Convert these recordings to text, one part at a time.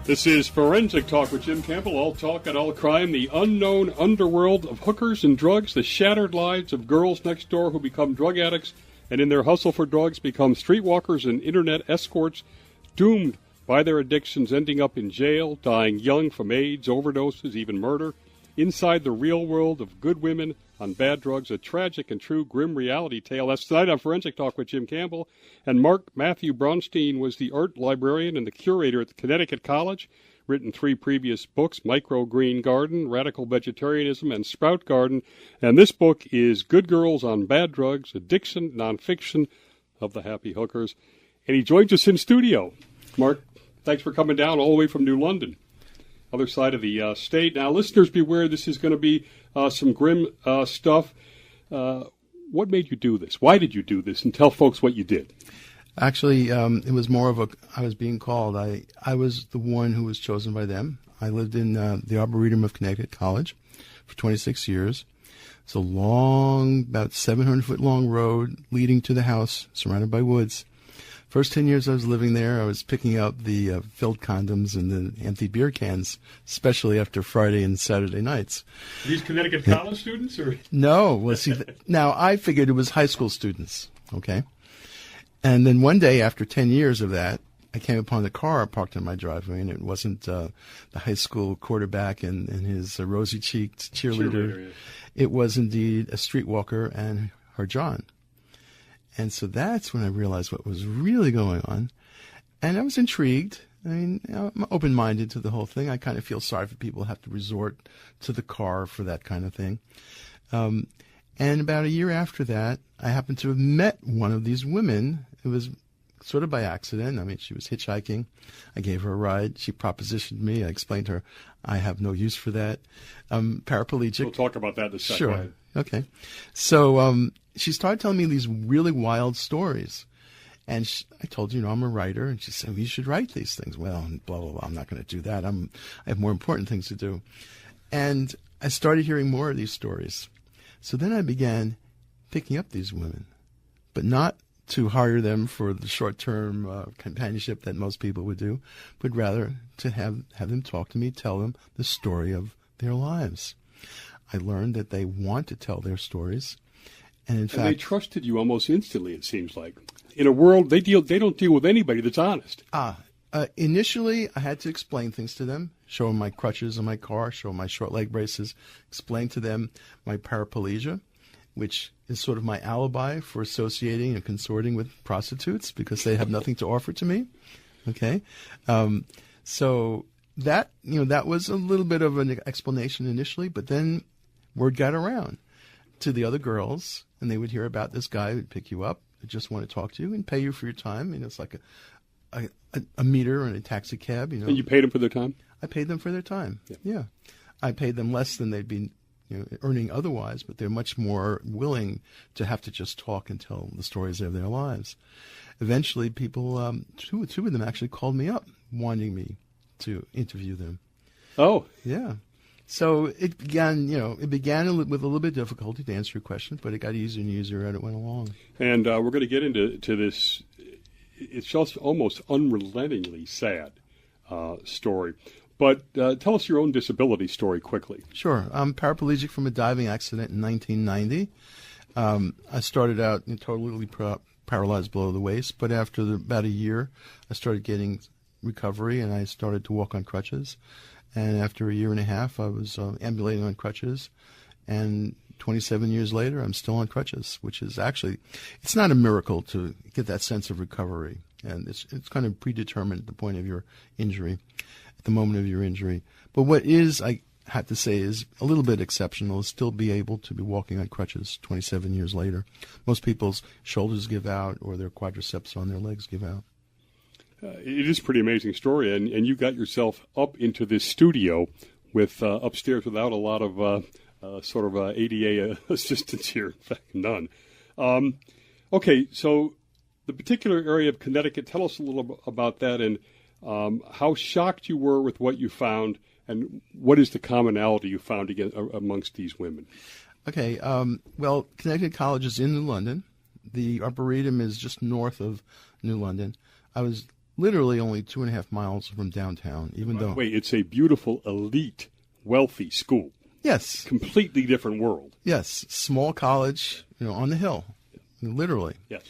This is Forensic Talk with Jim Campbell. All talk and all crime, the unknown underworld of hookers and drugs, the shattered lives of girls next door who become drug addicts and in their hustle for drugs become streetwalkers and internet escorts, doomed by their addictions, ending up in jail, dying young from AIDS, overdoses, even murder. Inside the real world of good women on bad drugs, a tragic and true grim reality tale. That's tonight on Forensic Talk with Jim Campbell. And Mathew Braunstein was the art librarian and the curator at the Connecticut College, written 3 previous books, Micro Green Garden, Radical Vegetarianism, and Sprout Garden. And this book is Good Girls on Bad Drugs, Addiction, Nonfiction of the Happy Hookers. And he joins us in studio. Mark, thanks for coming down all the way from New London, other side of the state. Now, listeners, beware, this is going to be some grim stuff. What made you do this? Why did you do this? And tell folks what you did. Actually, it was more of I was being called. I was the one who was chosen by them. I lived in the Arboretum of Connecticut College for 26 years. It's a long, about 700-foot long road leading to the house, surrounded by woods. First 10 years I was living there, I was picking up the filled condoms and the empty beer cans, especially after Friday and Saturday nights. These Connecticut college students? Or? No. Well, see, now I figured it was high school students, okay? And then one day after 10 years of that, I came upon the car parked in my driveway, and it wasn't the high school quarterback and his rosy-cheeked cheerleader. Yeah. It was indeed a streetwalker and her John. And so that's when I realized what was really going on. And I was intrigued. I mean, I'm open-minded to the whole thing. I kind of feel sorry for people who have to resort to the car for that kind of thing. And about a year after that, I happened to have met one of these women. It was sort of by accident. I mean, she was hitchhiking. I gave her a ride. She propositioned me. I explained to her, I have no use for that. Paraplegic. We'll talk about that in a second. Sure. Okay. So she started telling me these really wild stories. And I told her, I'm a writer. And she said, well, you should write these things. Well, blah, blah, blah. I'm not going to do that. I have more important things to do. And I started hearing more of these stories. So then I began picking up these women, but not to hire them for the short-term companionship that most people would do, but rather to have them talk to me, tell them the story of their lives. I learned that they want to tell their stories, and in fact, they trusted you almost instantly. It seems like in a world they don't deal with anybody that's honest. Initially, I had to explain things to them, show them my crutches in my car, show them my short leg braces, explain to them my paraplegia, which is sort of my alibi for associating and consorting with prostitutes because they have nothing to offer to me. Okay, so that that was a little bit of an explanation initially, but then word got around to the other girls, and they would hear about this guy who'd pick you up, who just want to talk to you and pay you for your time. It's like a meter and a taxi cab. And you paid them for their time? I paid them for their time. Yeah. I paid them less than they'd been earning otherwise, but they're much more willing to have to just talk and tell the stories of their lives. Eventually, people, two of them actually called me up, wanting me to interview them. Oh. Yeah. So it began, with a little bit of difficulty to answer your question, but it got easier and easier as it went along. And we're going to get into this. It's just almost unrelentingly sad story. But tell us your own disability story quickly. Sure. I'm paraplegic from a diving accident in 1990. I started out totally paralyzed below the waist, but after about a year, I started getting recovery, and I started to walk on crutches. And after a year and a half, I was ambulating on crutches. And 27 years later, I'm still on crutches, which is actually, it's not a miracle to get that sense of recovery. And it's kind of predetermined at the point of your injury, at the moment of your injury. But what is, I have to say, is a little bit exceptional is still be able to be walking on crutches 27 years later. Most people's shoulders give out or their quadriceps on their legs give out. It is a pretty amazing story, and you got yourself up into this studio with upstairs without a lot of ADA assistance here, in fact, none. Okay, so the particular area of Connecticut, tell us a little about that and how shocked you were with what you found, and what is the commonality you found amongst these women? Okay, well, Connecticut College is in New London. The Arboretum is just north of New London. I was literally only 2.5 miles from downtown, even though... Wait, it's a beautiful, elite, wealthy school. Yes. Completely different world. Yes. Small college, on the hill, literally. Yes.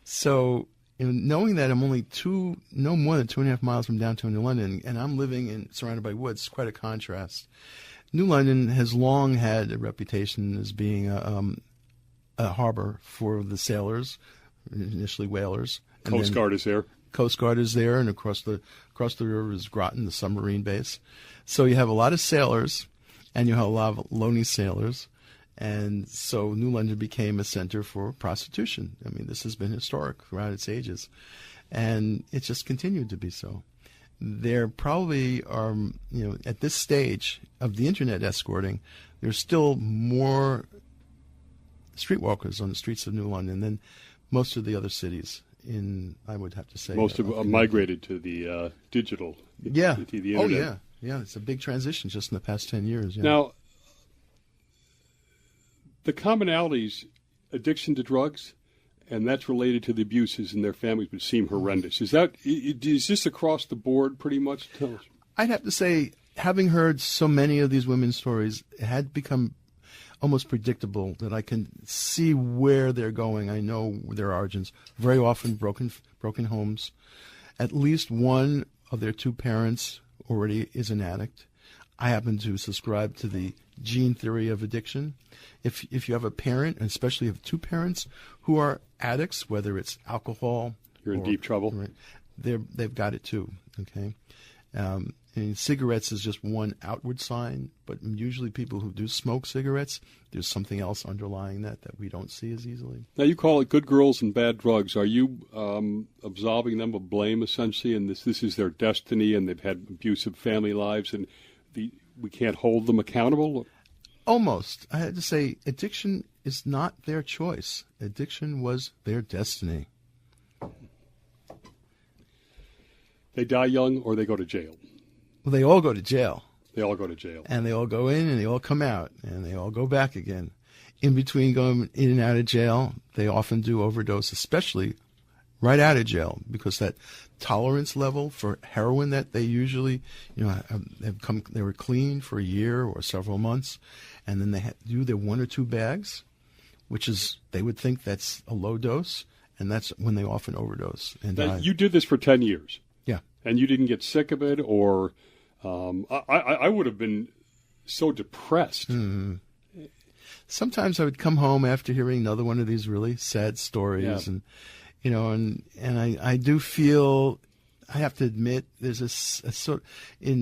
So knowing that I'm only no more than 2.5 miles from downtown New London, and I'm living surrounded by woods, quite a contrast. New London has long had a reputation as being a harbor for the sailors, initially whalers. Coast Guard is there. Coast Guard is there, and across the river is Groton, the submarine base. So you have a lot of sailors, and you have a lot of lonely sailors, and so New London became a center for prostitution. I mean, this has been historic throughout its ages, and it just continued to be so. There probably are, at this stage of the internet escorting, there's still more streetwalkers on the streets of New London than most of the other cities. I would have to say most of them migrated to the digital. Yeah. To the internet. Yeah. It's a big transition just in the past 10 years. Yeah. Now, the commonalities, addiction to drugs, and that's related to the abuses in their families, which seem horrendous. Is this across the board pretty much? Tell us. I'd have to say, having heard so many of these women's stories, it had become almost predictable that I can see where they're going. I know their origins. Very often broken homes. At least one of their two parents already is an addict. I happen to subscribe to the gene theory of addiction. If you have a parent, and especially if two parents who are addicts, whether it's alcohol, you're in deep trouble. Right, they've got it too. Okay. And cigarettes is just one outward sign, but usually people who do smoke cigarettes, there's something else underlying that we don't see as easily. Now, you call it good girls and bad drugs. Are you absolving them of blame, essentially, and this is their destiny, and they've had abusive family lives, and we can't hold them accountable? Almost. I had to say, addiction is not their choice. Addiction was their destiny. They die young or they go to jail? Well, they all go to jail. They all go to jail. And they all go in and they all come out and they all go back again. In between going in and out of jail, they often do overdose, especially right out of jail, because that tolerance level for heroin that they usually, they were clean for a year or several months, and then they do their 1 or 2 bags, which is, they would think that's a low dose, and that's when they often overdose and die. You did this for 10 years. Yeah. And you didn't get sick of it, or I would have been so depressed. Mm-hmm. Sometimes I would come home after hearing another one of these really sad stories, and I do feel, I have to admit, there's a sort we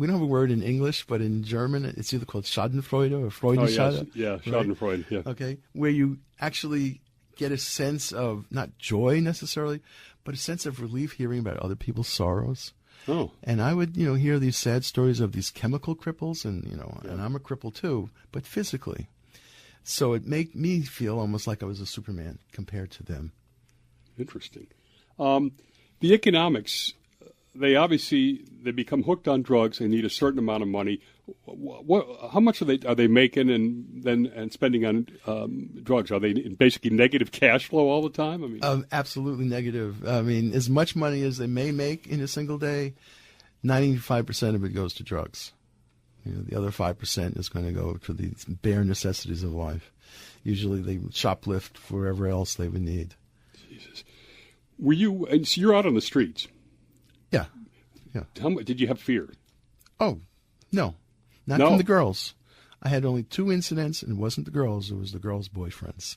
don't have a word in English, but in German it's either called Schadenfreude or Freudenschade. Oh, yes. Yeah, Schadenfreude. Yeah. Okay, where you actually get a sense of not joy necessarily, but a sense of relief hearing about other people's sorrows. Oh. And I would, hear these sad stories of these chemical cripples, and and I'm a cripple too, but physically. So it made me feel almost like I was a Superman compared to them. Interesting. The economics, they become hooked on drugs. They need a certain amount of money. How much are they making and spending on drugs? Are they basically negative cash flow all the time? I mean, absolutely negative. I mean, as much money as they may make in a single day, 95% of it goes to drugs. The other 5% is going to go to the bare necessities of life. Usually, they shoplift for wherever else they would need. Jesus, so you're out on the streets? Yeah. How much did you have fear? Oh, no. Not from the girls. I had only 2 incidents, and it wasn't the girls. It was the girls' boyfriends.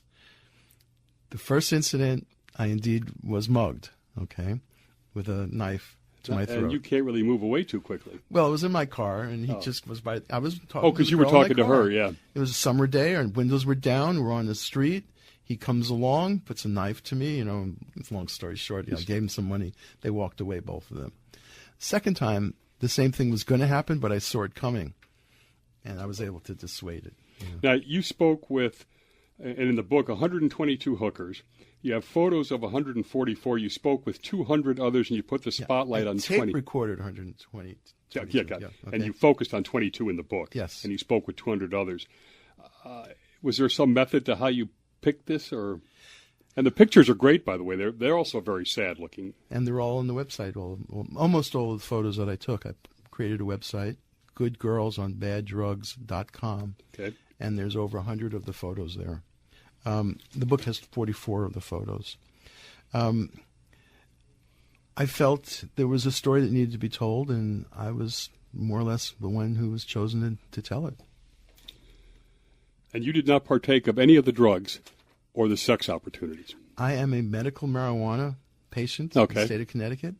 The first incident, I indeed was mugged, with a knife to my throat. And you can't really move away too quickly. Well, it was in my car, and he just was by. I was talking. Oh, because you were talking to her, yeah. It was a summer day, and windows were down. We're on the street. He comes along, puts a knife to me. It's a long story short. I gave him some money. They walked away, both of them. Second time, the same thing was going to happen, but I saw it coming, and I was able to dissuade it. Now, you spoke with, and in the book, 122 hookers. You have photos of 144. You spoke with 200 others, and you put the spotlight on 20. Tape recorded 120. Yeah, okay. And you focused on 22 in the book. Yes. And you spoke with 200 others. Was there some method to how you picked this, or? And the pictures are great, by the way. They're also very sad looking. And they're all on the website. Almost all of the photos that I took. I created a website, goodgirlsonbaddrugs.com. Okay. And there's over 100 of the photos there. The book has 44 of the photos. I felt there was a story that needed to be told, and I was more or less the one who was chosen to tell it. And you did not partake of any of the drugs or the sex opportunities. I am a medical marijuana patient in the state of Connecticut.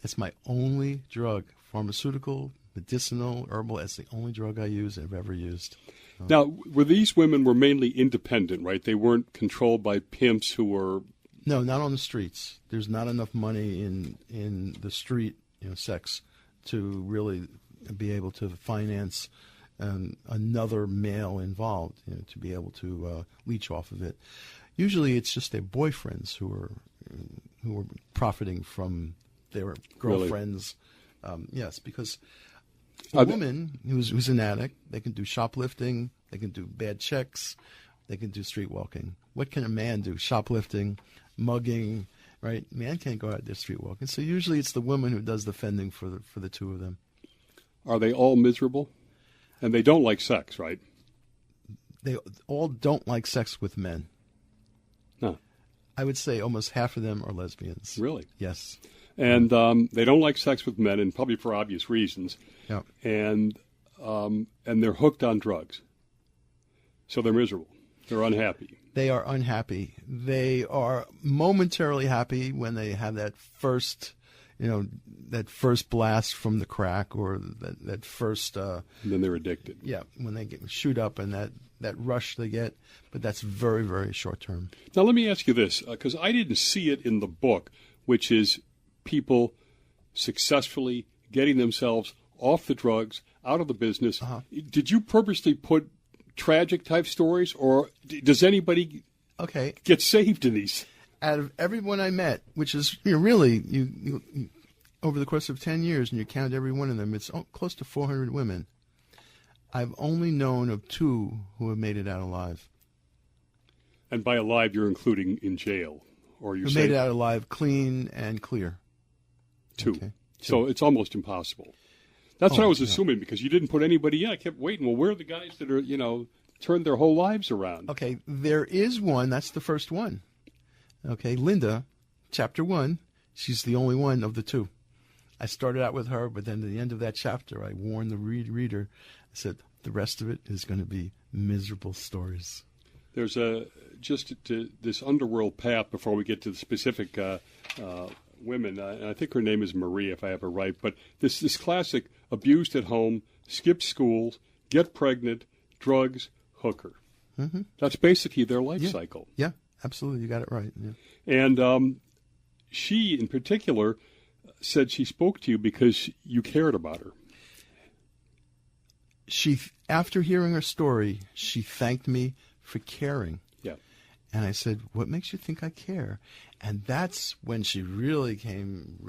That's my only drug, pharmaceutical, medicinal, herbal. That's the only drug I use and have ever used. Now, these women were mainly independent, right? They weren't controlled by pimps who were... No, not on the streets. There's not enough money in the street, sex, to really be able to finance another male involved, to be able to leech off of it. Usually, it's just their boyfriends who are profiting from their girlfriends. Really? Yes, because a woman who's an addict, they can do shoplifting, they can do bad checks, they can do street walking. What can a man do? Shoplifting, mugging, right? Man can't go out there street walking. So usually it's the woman who does the fending for the two of them. Are they all miserable? And they don't like sex, right? They all don't like sex with men. No. I would say almost half of them are lesbians. Really? Yes. And they don't like sex with men, and probably for obvious reasons. Yeah. And they're hooked on drugs. So they're miserable. They're unhappy. They are unhappy. They are momentarily happy when they have that first, that first blast from the crack, or that first... and then they're addicted. Yeah, when they shoot up and that rush they get, but that's very, very short term. Now let me ask you this, because I didn't see it in the book, which is people successfully getting themselves off the drugs, out of the business. Uh-huh. Did you purposely put tragic type stories, or does anybody get saved in these? Out of everyone I met, which is really you over the course of 10 years, and you count every one of them, it's close to 400 women. I've only known of 2 who have made it out alive. And by alive, you're including in jail, or you're who saying made it out alive, clean and clear. 2. Okay. 2. So it's almost impossible. That's what I was assuming, because you didn't put anybody in. I kept waiting. Well, where are the guys that are, turned their whole lives around? Okay, there is one. That's the first one. Okay, Linda, chapter 1, she's the only one of the 2. I started out with her, but then at the end of that chapter, I warned the reader. I said, the rest of it is going to be miserable stories. There's just this underworld path before we get to the specific women. And I think her name is Marie, if I have her right. But this classic abused at home, skip schools, get pregnant, drugs, hooker. Mm-hmm. That's basically their life cycle. Yeah, absolutely. You got it right. Yeah. And she, in particular, said she spoke to you because you cared about her. After hearing her story, she thanked me for caring. Yeah. And I said, what makes you think I care? And that's when she really came,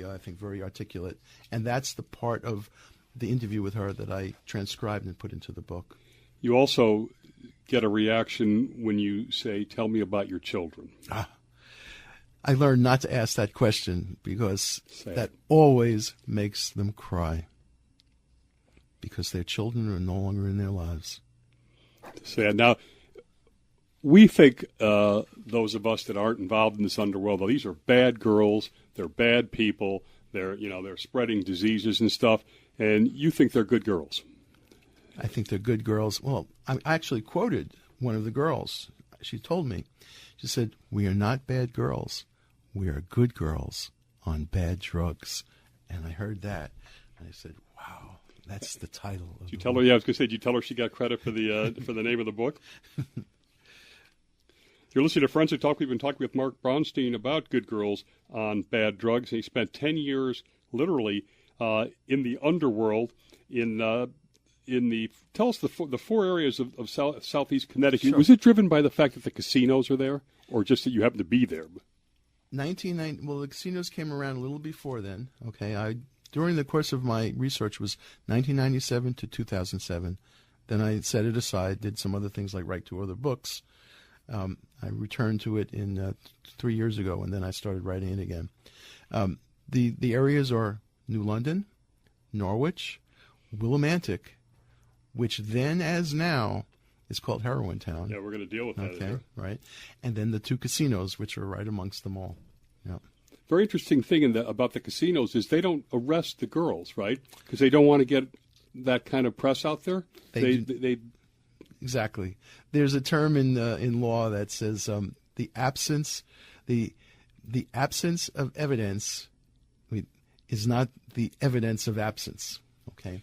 I think, very articulate. And that's the part of the interview with her that I transcribed and put into the book. You also get a reaction when you say, tell me about your children. I learned not to ask that question because that always makes them cry. Because their children are no longer in their lives. Sad. Now, we think those of us that aren't involved in this underworld, well, these are bad girls, they're bad people, they're spreading diseases and stuff, and you think they're good girls. I think they're good girls. Well, I actually quoted one of the girls. She told me, she said, we are not bad girls. We are good girls on bad drugs. And I heard that, and I said, wow, that's the title. Did you tell her? Yeah, I was going to say, did you tell her she got credit for the for the name of the book? You're listening to Forensic Talk. We've been talking with Mark Braunstein about good girls on bad drugs. And he spent 10 years, literally, in the underworld. Tell us the 4 areas of southeast Connecticut. Sure. Was it driven by the fact that the casinos are there, or just that you happen to be there? 1990. Well, the casinos came around a little before then. Okay, during the course of my research was 1997 to 2007. Then I set it aside, did some other things like write 2 other books. I returned to it in 3 years ago, and then I started writing it again. The areas are New London, Norwich, Willimantic, which then, as now, is called Heroin Town. Yeah, we're going to deal with that. Okay, right. And then the 2 casinos, which are right amongst them all. Yeah. Very interesting thing about the casinos is they don't arrest the girls, right? Because they don't want to get that kind of press out there. They Exactly. There's a term in law that says the absence of evidence is not the evidence of absence. Okay.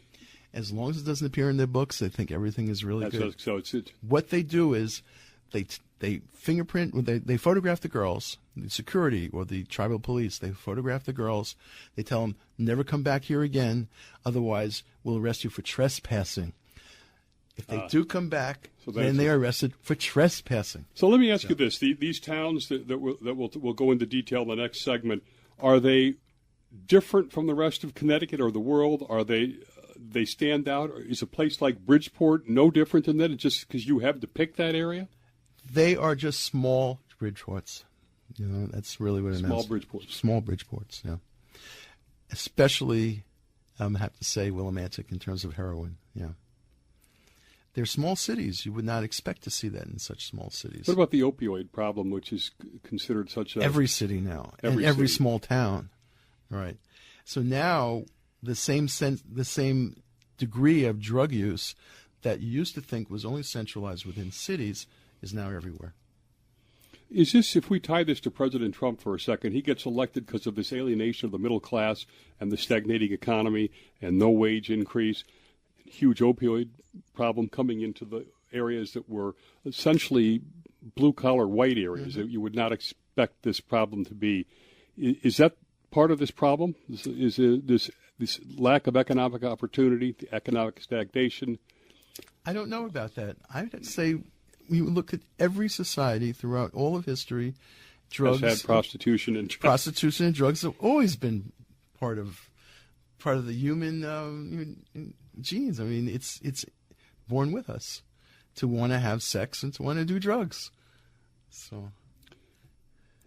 As long as it doesn't appear in their books, they think everything is really good. So it's what they do is they fingerprint, they photograph the girls, the security or the tribal police. They photograph the girls. They tell them, never come back here again, otherwise we'll arrest you for trespassing. If they do come back, then they are arrested for trespassing. So let me ask you this: these towns that we'll go into detail in the next segment, are they different from the rest of Connecticut or the world? Are they stand out? Or is a place like Bridgeport no different than that? It's just because you have to pick that area? They are just small Bridgeports. You know, that's really what it Small means. Bridgeports. Small Bridgeports, yeah. Especially, I have to say, Willimantic in terms of heroin, yeah. They're small cities. You would not expect to see that in such small cities. What about the opioid problem, which is considered such a... Every city now, and every small town, right. So now the same degree of drug use that you used to think was only centralized within cities is now everywhere. Is this, if we tie this to President Trump for a second, he gets elected because of this alienation of the middle class and the stagnating economy and no wage increase, huge opioid problem coming into the areas that were essentially blue-collar white areas that you would not expect this problem to be. Is that part of this problem? Is this lack of economic opportunity, the economic stagnation? I don't know about that. I would say we look at every society throughout all of history. Drugs has had prostitution and drugs. Prostitution and drugs have always been part of the human genes. I mean, it's born with us to want to have sex and to want to do drugs. So,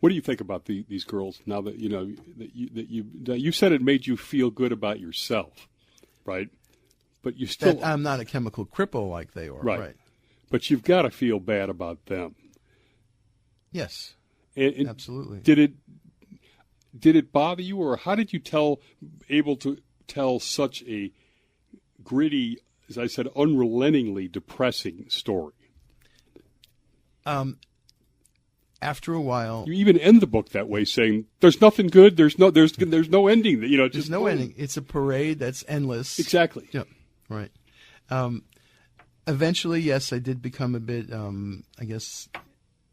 what do you think about these girls now that you know that you said it made you feel good about yourself, right? But you still I'm not a chemical cripple like they are, right? But you've got to feel bad about them. Yes, and absolutely. Did it bother you, or how did you able to tell such a gritty, as I said, unrelentingly depressing story? After a while, you even end the book that way, saying there's nothing good. There's no ending. There's no ending. It's a parade that's endless. Exactly. Yeah. Right. Eventually, yes, I did become a bit, I guess,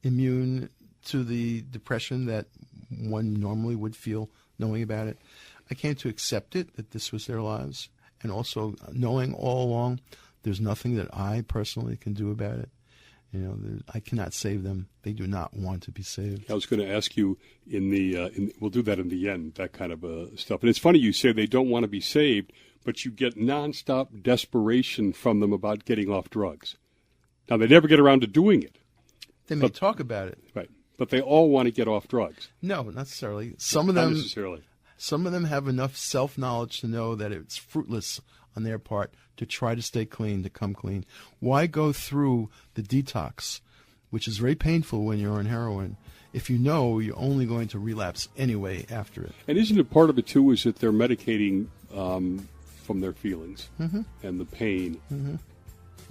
immune to the depression that one normally would feel knowing about it. I came to accept it, that this was their lives, and also knowing all along there's nothing that I personally can do about it. You know, I cannot save them. They do not want to be saved. I was going to ask you we'll do that in the end, that kind of stuff. And it's funny you say they don't want to be saved, but you get nonstop desperation from them about getting off drugs. Now, they never get around to doing it. They may talk about it. Right. But they all want to get off drugs. No, not necessarily. Some of them, not necessarily. Some of them have enough self-knowledge to know that it's fruitless on their part to try to stay clean, to come clean. Why go through the detox, which is very painful when you're on heroin, if you know you're only going to relapse anyway after it? And isn't it part of it, too, is that they're medicating from their feelings and the pain?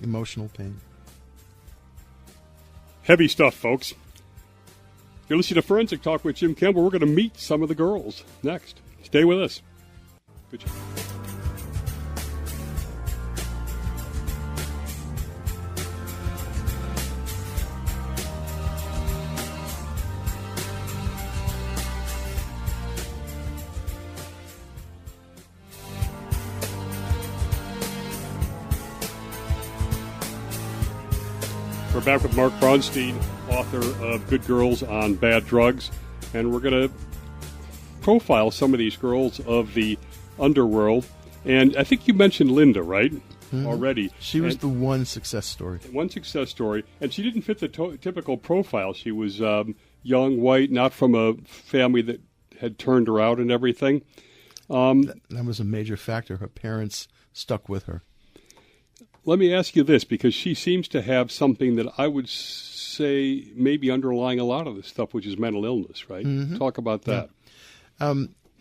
Emotional pain. Heavy stuff, folks. You're listening to Forensic Talk with Jim Campbell. We're going to meet some of the girls next. Stay with us. Good job. We're back with Mark Braunstein, author of Good Girls on Bad Drugs, and we're going to profile some of these girls of the underworld. And I think you mentioned Linda, right? already. She was the one success story. One success story, and she didn't fit the typical profile. She was young, white, not from a family that had turned her out and everything. That was a major factor. Her parents stuck with her. Let me ask you this, because she seems to have something that I would say maybe underlying a lot of this stuff, which is mental illness, right? Talk about that.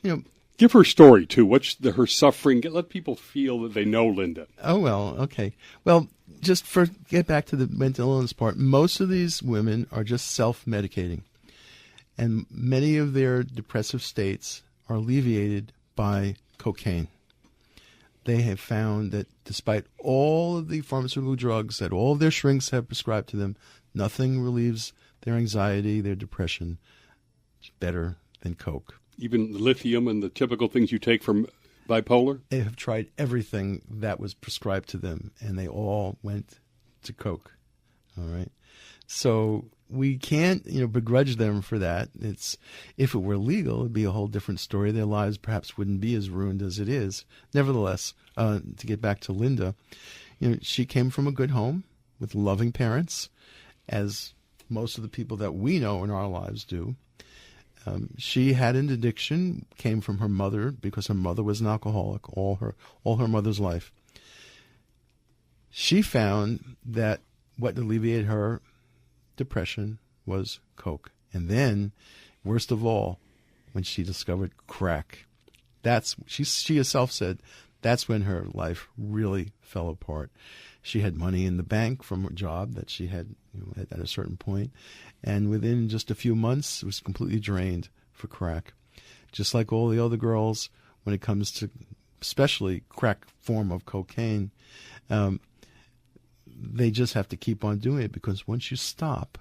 Yeah. Give her story, too. What's her suffering? Let people feel that they know Linda. Oh, well, okay. Well, get back to the mental illness part. Most of these women are just self-medicating. And many of their depressive states are alleviated by cocaine. They have found that despite all of the pharmaceutical drugs that all of their shrinks have prescribed to them, nothing relieves their anxiety, their depression better than coke. Even the lithium and the typical things you take from bipolar? They have tried everything that was prescribed to them, and they all went to coke. All right? So we can't, begrudge them for that. If it were legal, it'd be a whole different story. Their lives perhaps wouldn't be as ruined as it is. Nevertheless, to get back to Linda, she came from a good home with loving parents, as most of the people that we know in our lives do. She had an addiction, came from her mother because her mother was an alcoholic all her mother's life. She found that what alleviated her depression was coke. And then, worst of all, when she discovered crack, she herself said that's when her life really fell apart. She had money in the bank from a job that she had at a certain point, and within just a few months, it was completely drained for crack. Just like all the other girls, when it comes to especially crack form of cocaine, they just have to keep on doing it, because once you stop,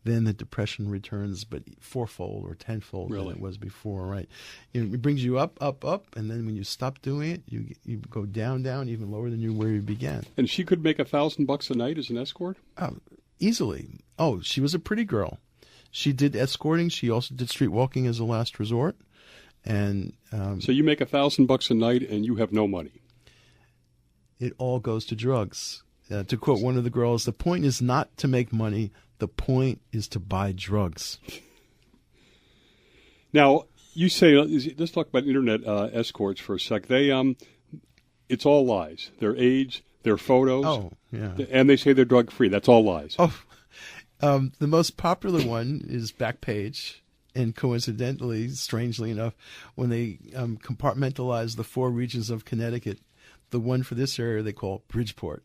then the depression returns, but fourfold or tenfold than it was before, right? It brings you up, and then when you stop doing it, you go down, even lower than where you began. And she could make $1,000 a night as an escort? Easily. Oh, she was a pretty girl. She did escorting. She also did street walking as a last resort. And so you make $1,000 a night, and you have no money. It all goes to drugs. To quote one of the girls, the point is not to make money. The point is to buy drugs. Now, you say, let's talk about internet escorts for a sec. It's all lies. Their age, their photos. Oh, yeah. And they say they're drug-free. That's all lies. Oh, the most popular one is Backpage. And coincidentally, strangely enough, when they compartmentalize the 4 regions of Connecticut, the one for this area they call Bridgeport.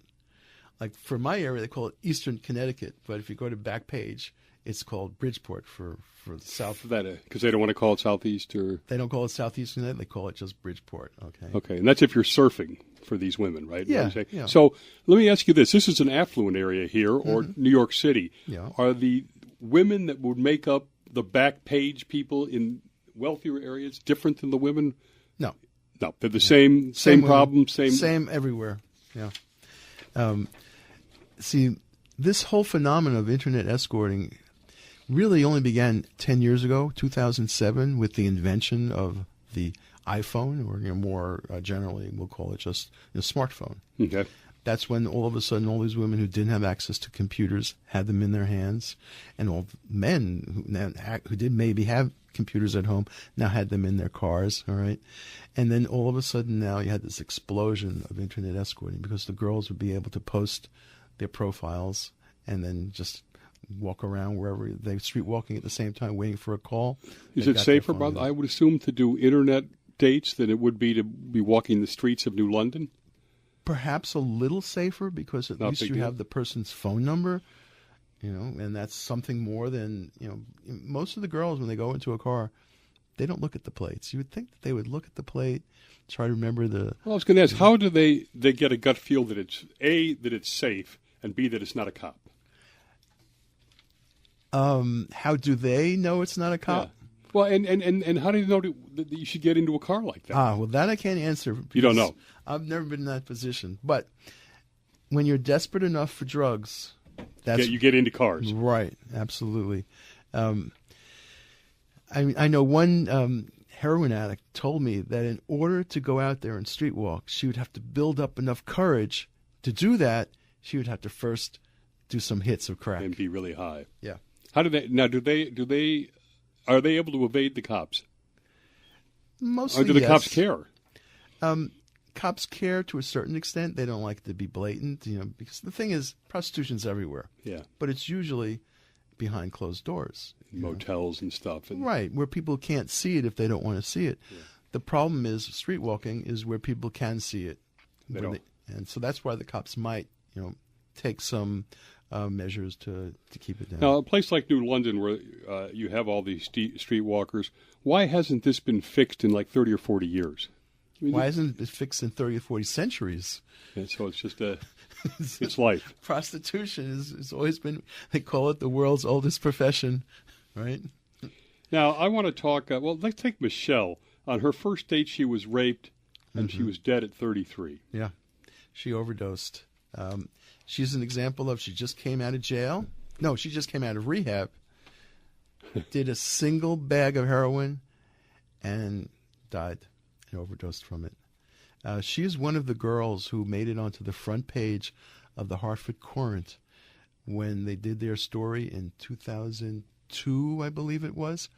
Like for my area, they call it Eastern Connecticut, but if you go to Backpage, it's called Bridgeport for the south. Because they don't want to call it Southeast, or they don't call it Southeast Connecticut; they call it just Bridgeport. Okay, and that's if you're surfing for these women, right? Yeah. So let me ask you this: this is an affluent area here, or New York City. Yeah. Are the women that would make up the Backpage people in wealthier areas different than the women? No, they're the same problem, same everywhere. Yeah. See, this whole phenomenon of internet escorting really only began 10 years ago, 2007, with the invention of the iPhone, or more generally, we'll call it just a smartphone. Okay. That's when all of a sudden all these women who didn't have access to computers had them in their hands, and all men who did maybe have computers at home now had them in their cars, all right? And then all of a sudden now you had this explosion of internet escorting, because the girls would be able to post their profiles and then just walk around wherever they're street walking at the same time, waiting for a call. Is it safer, brother, I would assume, to do internet dates than it would be to be walking the streets of New London? Perhaps a little safer, because at least you have the person's phone number, and that's something more than, most of the girls, when they go into a car, they don't look at the plates. You would think that they would look at the plate, try to remember the... Well, I was going to ask, how do they get a gut feel that it's, A, that it's safe, and B, that it's not a cop? How do they know it's not a cop? Yeah. Well, and how do you know that you should get into a car like that? Well, that I can't answer. You don't know. I've never been in that position. But when you're desperate enough for drugs, you get into cars. Right, absolutely. I know one heroin addict told me that in order to go out there and street walk, she would have to build up enough courage. To do that, she would have to first do some hits of crack. And be really high. Yeah. How do they, now, are they able to evade the cops? Mostly, or do the yes. cops care? Cops care to a certain extent. They don't like it to be blatant, because the thing is, prostitution's everywhere. Yeah. But it's usually behind closed doors. Motels and stuff. And, right, where people can't see it if they don't want to see it. Yeah. The problem is street walking is where people can see it. And so that's why the cops might, take some measures to keep it down. Now, a place like New London where you have all these street walkers, why hasn't this been fixed in like 30 or 40 years? I mean, why isn't it fixed in 30 or 40 centuries? And so it's just it's life. Prostitution has always been, they call it the world's oldest profession, right? Now, I want to talk, let's take Michelle. On her first date, she was raped, and she was dead at 33. Yeah, she overdosed. She's an example of, she just came out of jail. No, she just came out of rehab, did a single bag of heroin, and died and overdosed from it. She is one of the girls who made it onto the front page of the Hartford Courant when they did their story in 2002, I believe it was.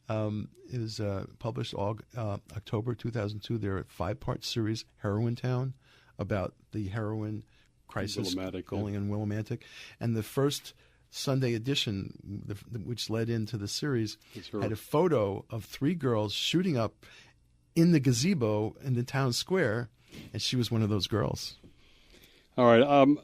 It was published October 2002. They're a 5-part series, Heroin Town, about the heroin crisis going in Willimantic. And the first Sunday edition, which led into the series, had a photo of 3 girls shooting up in the gazebo in the town square, and she was one of those girls. All right.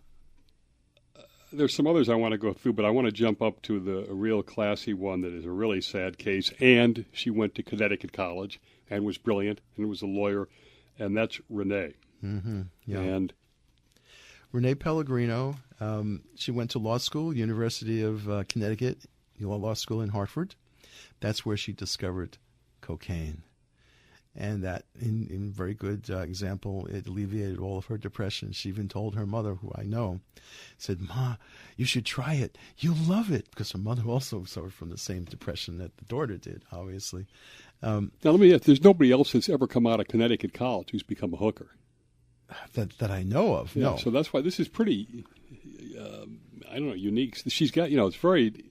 There's some others I want to go through, but I want to jump up to a real classy one that is a really sad case. And she went to Connecticut College and was brilliant and was a lawyer, and that's Renee. Mm-hmm. Yeah. And Renee Pellegrino, she went to law school, University of Connecticut, Law School in Hartford. That's where she discovered cocaine. And that, in very good example, it alleviated all of her depression. She even told her mother, who I know, said, "Ma, you should try it. You'll love it." Because her mother also suffered from the same depression that the daughter did, obviously. Now, let me ask, there's nobody else that's ever come out of Connecticut College who's become a hooker. That I know of, yeah, no. So that's why this is pretty, unique. She's got, it's very...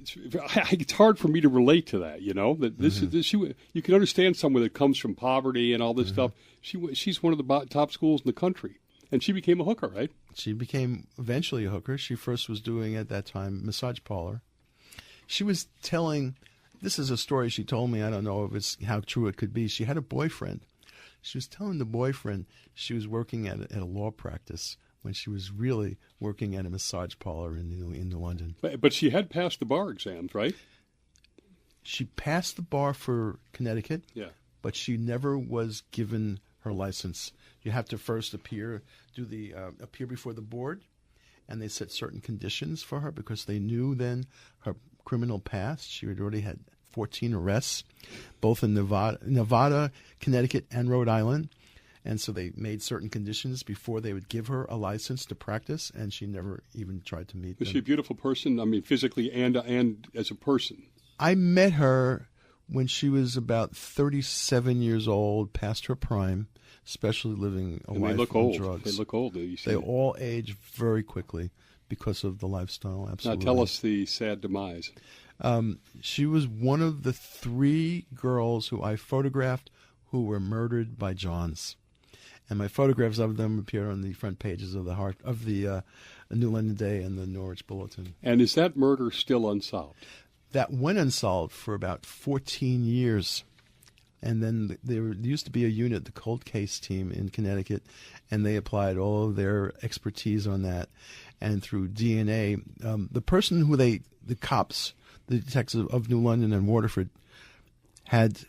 It's hard for me to relate to that, that this is you can understand someone that comes from poverty and all this stuff. She's one of the top schools in the country, and she became a hooker, right? She became eventually a hooker. She first was doing at that time massage parlor. She was telling, this is a story she told me. I don't know if it's how true it could be. She had a boyfriend. She was telling the boyfriend she was working at a law practice when she was really working at a massage parlor in New London. But she had passed the bar exams, right? She passed the bar for Connecticut, yeah, but she never was given her license. You have to first appear before the board, and they set certain conditions for her because they knew then her criminal past. She had already had 14 arrests, both in Nevada, Connecticut, and Rhode Island. And so they made certain conditions before they would give her a license to practice, and she never even tried to meet them. Is she a beautiful person? I mean, physically and as a person. I met her when she was about 37 years old, past her prime, especially living a life on drugs. They look old. They all age very quickly because of the lifestyle, absolutely. Now tell us the sad demise. She was one of the 3 girls who I photographed who were murdered by Johns. And my photographs of them appear on the front pages of the New London Day and the Norwich Bulletin. And is that murder still unsolved? That went unsolved for about 14 years. And then there used to be a unit, the cold case team in Connecticut, and they applied all of their expertise on that. And through DNA, the person who the cops, the detectives of New London and Waterford, had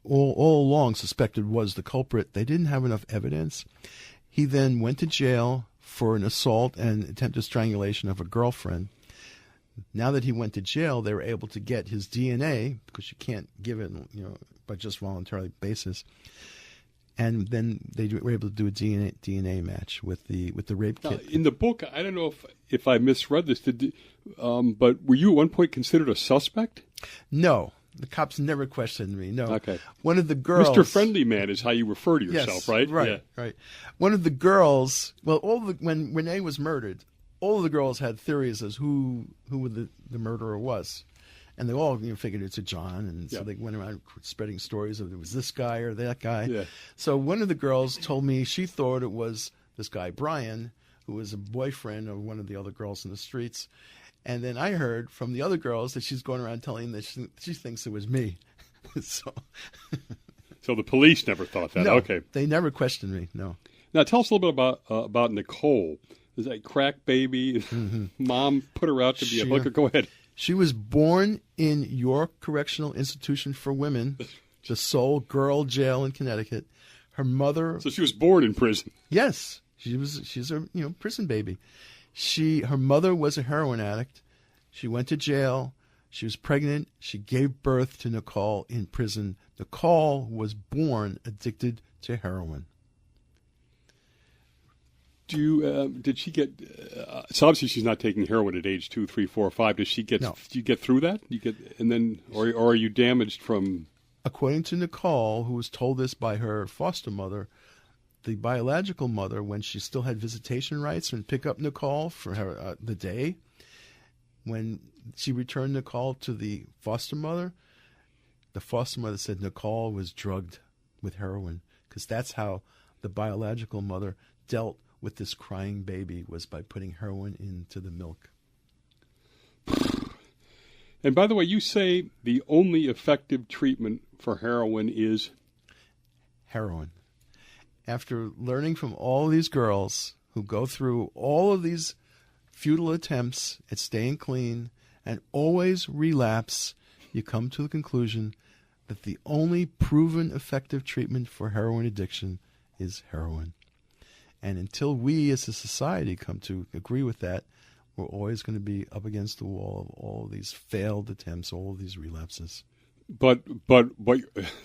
all along suspected was the culprit. They didn't have enough evidence. He then went to jail for an assault and attempted strangulation of a girlfriend. Now that he went to jail, they were able to get his DNA, because you can't give it, by just voluntarily basis. And then they were able to do a DNA match with the rape kit. In the book, I don't know if I misread this, but were you at one point considered a suspect? No, The cops never questioned me. No. Okay. One of the girls, Mr. Friendly Man is how you refer to yourself, yes, right? Right. Yeah. Right. One of the girls. Well, when Renee was murdered, all of the girls had theories as who the murderer was, and they all figured it's a John, and so they went around spreading stories of it was this guy or that guy. Yeah. So one of the girls told me she thought it was this guy Brian, who was a boyfriend of one of the other girls in the streets. And then I heard from the other girls that she's going around telling that she thinks it was me. So the police never thought that. No, Okay. They never questioned me. No. Now tell us a little bit about Nicole. Is that crack baby? Mm-hmm. Mom put her out to be a hooker. Go ahead. She was born in York Correctional Institution for Women, the sole girl jail in Connecticut. Her mother. So she was born in prison. Yes, she's a prison baby. Her mother was a heroin addict. She went to jail. She was pregnant. She gave birth to Nicole in prison. Nicole was born addicted to heroin. Did she get? So obviously she's not taking heroin at age 2, 3, 4, 5. Does she get? No. Do you get through that? Or are you damaged from? According to Nicole, who was told this by her foster mother, the biological mother, when she still had visitation rights and pick up Nicole for her the day, when she returned Nicole to the foster mother said Nicole was drugged with heroin, because that's how the biological mother dealt with this crying baby, was by putting heroin into the milk. And by the way, you say the only effective treatment for heroin is? Heroin. After learning from all these girls who go through all of these futile attempts at staying clean and always relapse, you come to the conclusion that the only proven effective treatment for heroin addiction is heroin. And until we as a society come to agree with that, we're always going to be up against the wall of all of these failed attempts, all of these relapses. But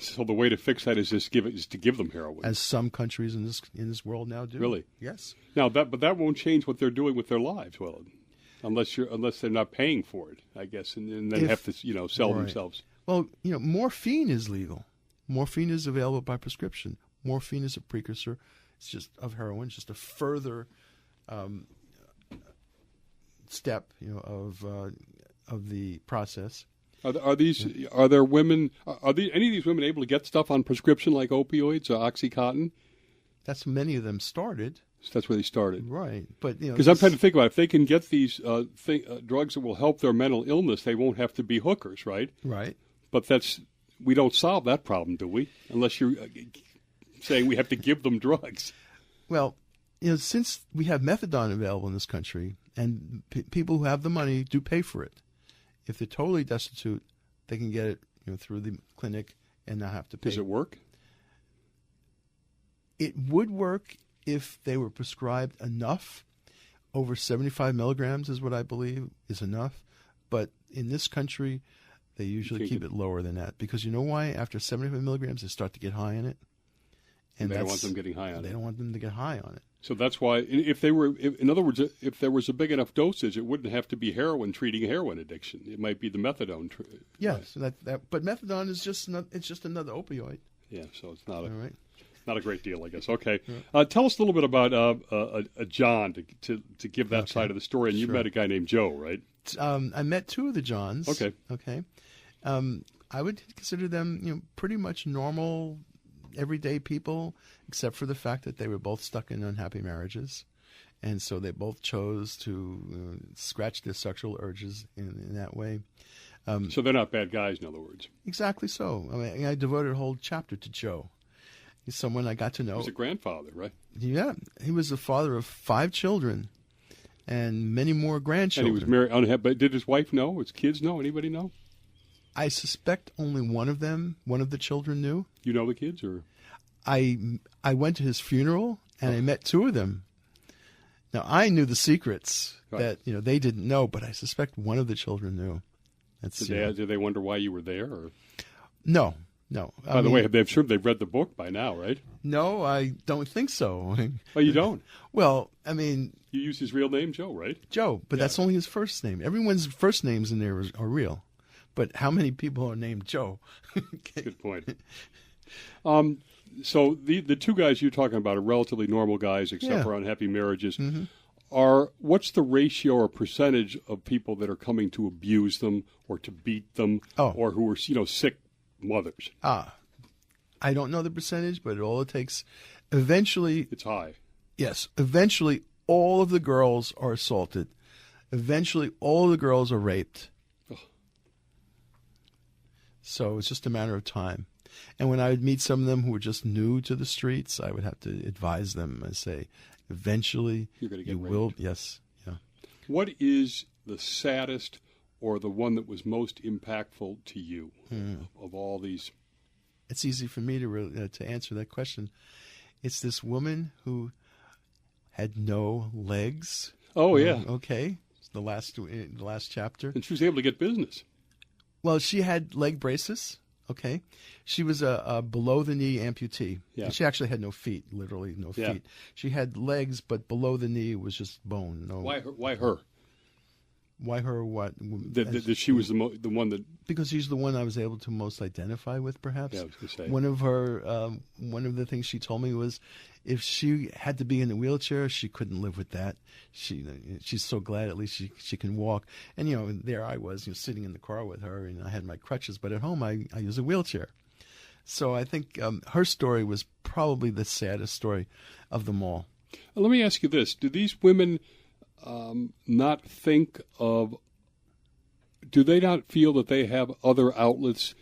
so the way to fix that is to give them heroin, as some countries in this world now do. Really? Yes. Now that won't change what they're doing with their lives, will it? Unless they're not paying for it, I guess, and then have to sell themselves. Well, morphine is legal. Morphine is available by prescription. Morphine is a precursor. It's just of heroin, just a further step, of the process. Are there women? Are any of these women able to get stuff on prescription like opioids or OxyContin? That's many of them started. So that's where they started, right? But because I'm trying to think about if they can get these drugs that will help their mental illness, they won't have to be hookers, right? Right. But we don't solve that problem, do we? Unless you're saying we have to give them drugs. Well, since we have methadone available in this country, and people who have the money do pay for it. If they're totally destitute, they can get it through the clinic and not have to pay. Does it work? It would work if they were prescribed enough. Over 75 milligrams is what I believe is enough. But in this country, they usually keep it lower than that. Because you know why? After 75 milligrams, they start to get high on it. And they don't want them getting high on it. They don't want them to get high on it. So that's why, in other words, if there was a big enough dosage, it wouldn't have to be heroin treating heroin addiction. It might be the methadone. Yes, right. But methadone is just another opioid. Yeah, so it's not all right. Not a great deal, I guess. Okay, tell us a little bit about a John to give that side of the story. And you met a guy named Joe, right? I met two of the Johns. Okay. I would consider them, pretty much normal, everyday people, except for the fact that they were both stuck in unhappy marriages, and so they both chose to scratch their sexual urges in that way. So they're not bad guys, in other words. Exactly so. I mean, I devoted a whole chapter to Joe. He's someone I got to know. He was a grandfather, right? Yeah, he was the father of 5 children and many more grandchildren. And he was married, unhappy. But did his wife know? His kids know? Anybody know? I suspect only one of the children knew. You know the kids, or? I went to his funeral and I met 2 of them. Now I knew the secrets that they didn't know, but I suspect one of the children knew. Did they wonder why you were there? Or? No. By the way, they've read the book by now, right? No, I don't think so. Oh, you don't? Well, I mean, you used his real name, Joe, right? Joe, but that's only his first name. Everyone's first names in there are real. But how many people are named Joe? Good point. So the two guys you're talking about are relatively normal guys, except for unhappy marriages. Mm-hmm. What's the ratio or percentage of people that are coming to abuse them or to beat them, or who are sick mothers? I don't know the percentage, but all it takes. Eventually, it's high. Yes, eventually all of the girls are assaulted. Eventually, all of the girls are raped. So it's just a matter of time. And when I would meet some of them who were just new to the streets, I would have to advise them and say, eventually, you're going to get raped. Will. Yes. Yeah. What is the saddest or the one that was most impactful to you of all these? It's easy for me to answer that question. It's this woman who had no legs. Oh, yeah. Okay. The last chapter. And she was able to get business. Well, she had leg braces. Okay. She was a below-the-knee amputee. Yeah. And she actually had no feet, literally no feet. She had legs, but below the knee was just bone. No. Why her? Why her what? That she was the one that... Because she's the one I was able to most identify with, perhaps. Yeah, I was going to say. One of the things she told me was if she had to be in a wheelchair, she couldn't live with that. She's so glad at least she can walk. And, there I was, sitting in the car with her, and I had my crutches. But at home, I use a wheelchair. So I think her story was probably the saddest story of them all. Let me ask you this. Do these women... not think of, do they not feel that they have other outlets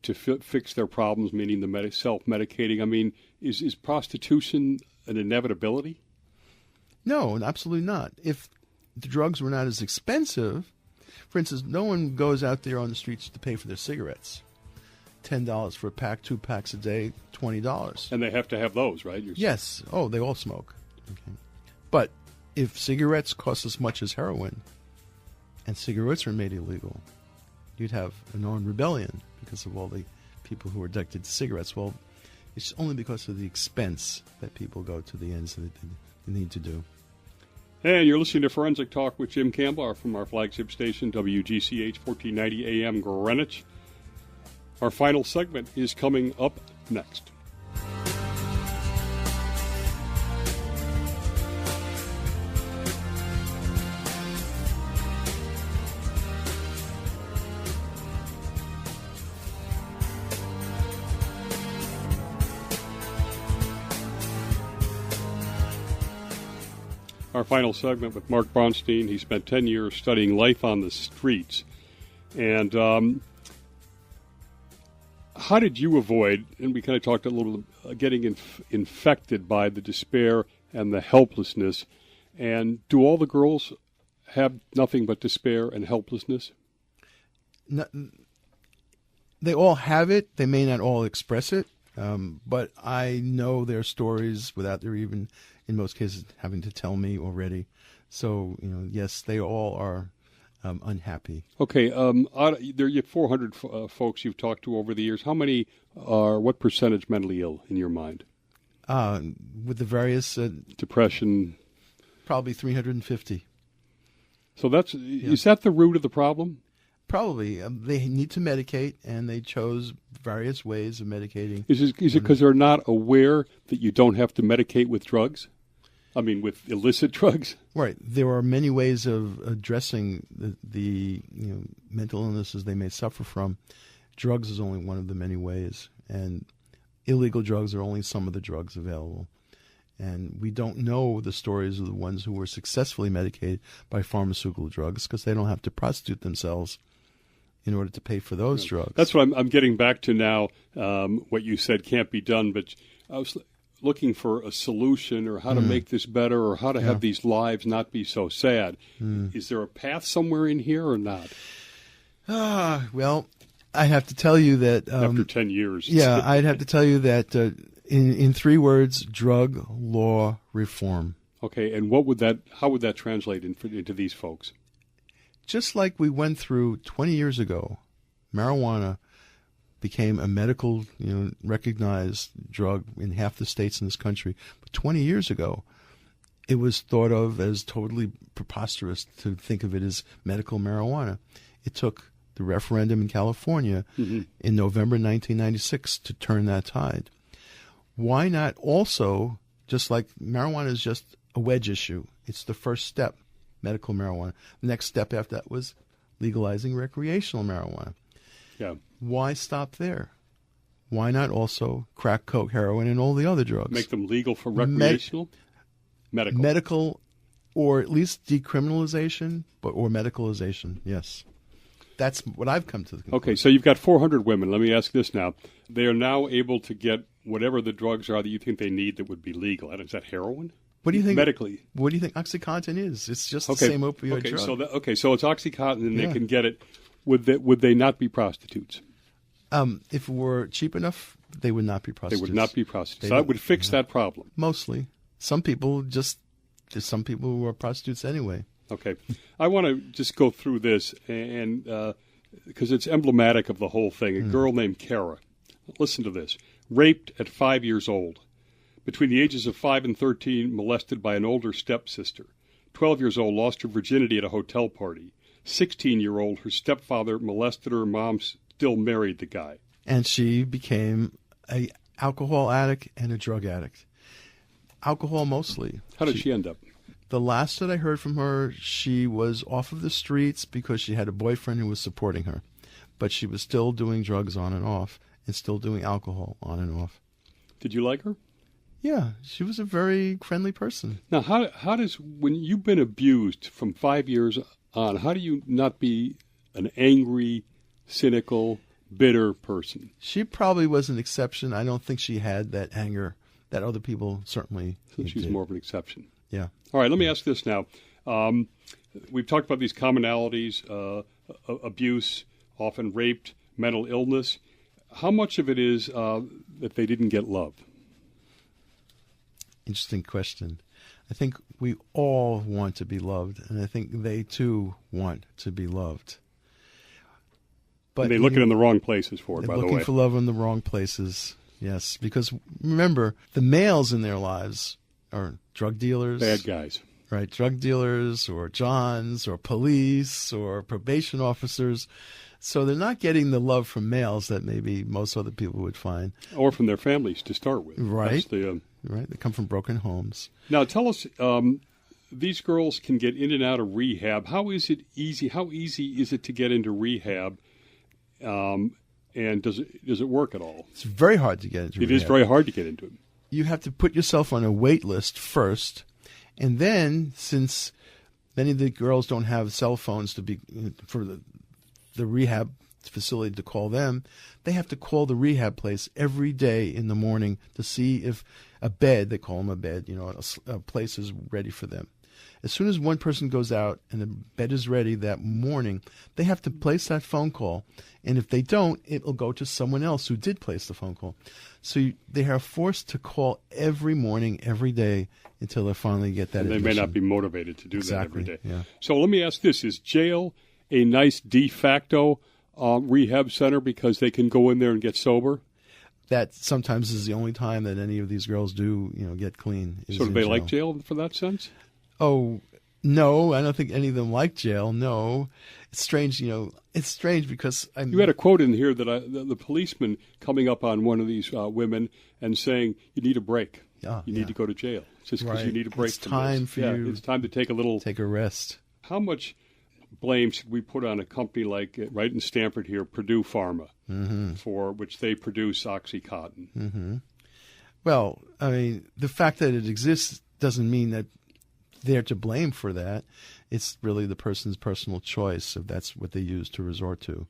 to fix their problems, meaning the self-medicating? I mean, is prostitution an inevitability? No, absolutely not. If the drugs were not as expensive, for instance, no one goes out there on the streets to pay for their cigarettes. $10 for a pack, 2 packs a day, $20. And they have to have those, right? Yes. Oh, they all smoke. Okay. But if cigarettes cost as much as heroin, and cigarettes were made illegal, you'd have an armed rebellion because of all the people who are addicted to cigarettes. Well, it's only because of the expense that people go to the ends that they need to do. And you're listening to Forensic Talk with Jim Campbell from our flagship station, WGCH 1490 AM Greenwich. Our final segment is coming up next. Our final segment with Mark Braunstein. He spent 10 years studying life on the streets. And how did you avoid, and we kind of talked a little, getting infected by the despair and the helplessness? And do all the girls have nothing but despair and helplessness? No, they all have it. They may not all express it. But I know their stories without their even, in most cases, having to tell me already. So, yes, they all are unhappy. Okay, there you have 400 folks you've talked to over the years. How many what percentage mentally ill in your mind? With the various... depression? Probably 350. So is that the root of the problem? Probably. They need to medicate, and they chose various ways of medicating. Is it because they're not aware that you don't have to medicate with drugs? I mean, with illicit drugs? Right. There are many ways of addressing the mental illnesses they may suffer from. Drugs is only one of the many ways, and illegal drugs are only some of the drugs available. And we don't know the stories of the ones who were successfully medicated by pharmaceutical drugs because they don't have to prostitute themselves in order to pay for those drugs. That's what I'm getting back to now, what you said can't be done, but I was looking for a solution or how to make this better or how to have these lives not be so sad. Is there a path somewhere in here or not? Well, I have to tell you that... after 10 years. Yeah, I'd have to tell you that in 3 words, drug law reform. Okay, and how would that translate into these folks? Just like we went through 20 years ago, marijuana became a medical, recognized drug in half the states in this country. But 20 years ago, it was thought of as totally preposterous to think of it as medical marijuana. It took the referendum in California in November 1996 to turn that tide. Why not also, just like marijuana is just a wedge issue, it's the first step, medical marijuana. The next step after that was legalizing recreational marijuana. Yeah. Why stop there? Why not also crack, coke, heroin, and all the other drugs? Make them legal for recreational? Medical. Medical, or at least decriminalization, or medicalization, yes. That's what I've come to the conclusion. Okay, so you've got 400 women. Let me ask this now. They are now able to get whatever the drugs are that you think they need that would be legal. Is that heroin? What do you think? Medically. What do you think OxyContin is? It's just the same opioid drug. So it's OxyContin and they can get it. Would they not be prostitutes? If it were cheap enough, they would not be prostitutes. They would not be prostitutes. So that would fix that problem. Mostly. There's some people who are prostitutes anyway. Okay. I want to just go through this, and because it's emblematic of the whole thing. A girl named Kara, listen to this, raped at 5 years old. Between the ages of 5 and 13, molested by an older stepsister. 12 years old, lost her virginity at a hotel party. 16-year-old, her stepfather molested her. Mom still married the guy. And she became an alcohol addict and a drug addict. Alcohol mostly. How did she end up? The last that I heard from her, she was off of the streets because she had a boyfriend who was supporting her. But she was still doing drugs on and off and still doing alcohol on and off. Did you like her? Yeah, she was a very friendly person. Now, how does, when you've been abused from 5 years on, how do you not be an angry, cynical, bitter person? She probably was an exception. I don't think she had that anger that other people certainly So she's did. more of an exception. Yeah. All right, let me ask this now. We've talked about these commonalities, abuse, often raped, mental illness. How much of it is that they didn't get love? Interesting question. I think we all want to be loved, and I think they too want to be loved. But and they're looking in the wrong places for it, by the way. Looking for love in the wrong places, yes. Because remember, the males in their lives are drug dealers. Bad guys. Right, drug dealers or Johns or police or probation officers. So they're not getting the love from males that maybe most other people would find. Or from their families to start with. Right. That's right, they come from broken homes. Now tell us, these girls can get in and out of rehab. How easy is it to get into rehab? And does it work at all? It's very hard to get into rehab. It is very hard to get into it. You have to put yourself on a wait list first. And then, since many of the girls don't have cell phones for the rehab facility to call them, they have to call the rehab place every day in the morning to see if a bed, they call them a bed, a place is ready for them. As soon as one person goes out and the bed is ready that morning, they have to place that phone call. And if they don't, it'll go to someone else who did place the phone call. So they are forced to call every morning, every day, until they finally get that admission. They may not be motivated to do that every day. Yeah. So let me ask this. Is jail a nice de facto rehab center because they can go in there and get sober? That sometimes is the only time that any of these girls do, get clean. So do they like jail for that sense? Oh, no, I don't think any of them like jail. No. It's strange, it's strange because You had a quote in here that the policeman coming up on one of these women and saying, you need a break. You need to go to jail. It's just because you need a break it's from time this. for you. It's time to take a rest. How much blame should we put on a company like, right in Stamford here, Purdue Pharma, for which they produce OxyContin? Mm-hmm. Well, I mean, the fact that it exists doesn't mean that they're to blame for that. It's really the person's personal choice if that's what they use to resort to.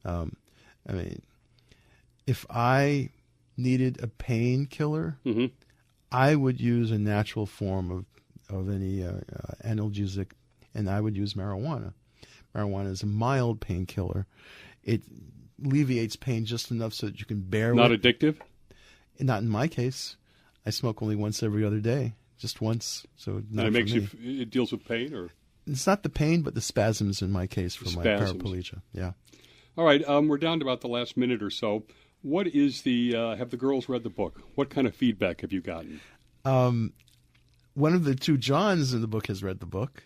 I mean, if I needed a painkiller, I would use a natural form of any analgesic, and I would use marijuana. Marijuana is a mild painkiller. It alleviates pain just enough so that you can bear Not with. addictive? Not in my case. I smoke only once every other day. Just once, so not and it for makes me. it deals with pain, or It's not the pain, but the spasms in my case for my paraplegia. Yeah. All right, we're down to about the last minute or so. What is have the girls read the book? What kind of feedback have you gotten? One of the two Johns in the book has read the book,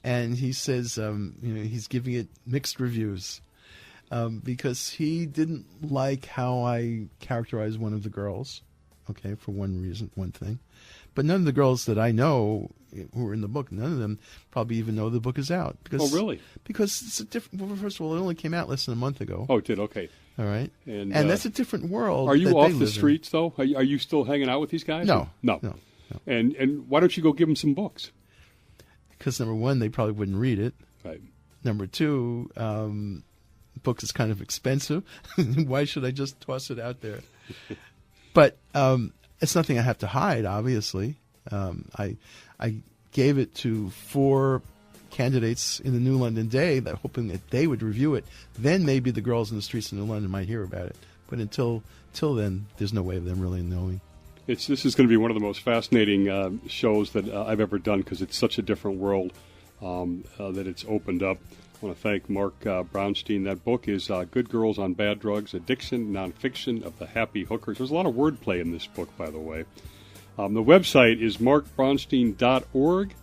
and he says, he's giving it mixed reviews. because he didn't like how I characterized one of the girls, okay, for one reason, one thing. But none of the girls that I know who were in the book, none of them probably even know the book is out. Because, oh, really? Because it's a different. Well, first of all, it only came out less than a month ago. Oh, it did. Okay. All right. And that's a different world. Are you that off they the live streets though? Are you still hanging out with these guys? No. No. And why don't you go give them some books? Because number one, they probably wouldn't read it. Right. Number two, books is kind of expensive. Why should I just toss it out there? But it's nothing I have to hide, obviously. I gave it to 4 candidates in the New London Day, hoping that they would review it. Then maybe the girls in the streets of New London might hear about it. But until then, there's no way of them really knowing. This is going to be one of the most fascinating shows that I've ever done because it's such a different world that it's opened up. I want to thank Mark Braunstein. That book is Good Girls on Bad Drugs, Addiction, Nonfiction of the Happy Hookers. There's a lot of wordplay in this book, by the way. The website is markbraunstein.org.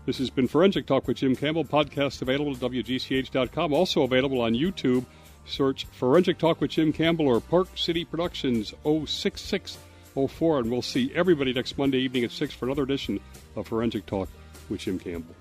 This has been Forensic Talk with Jim Campbell. Podcast available at WGCH.com. Also available on YouTube. Search Forensic Talk with Jim Campbell or Park City Productions 06604. And we'll see everybody next Monday evening at 6 for another edition of Forensic Talk with Jim Campbell.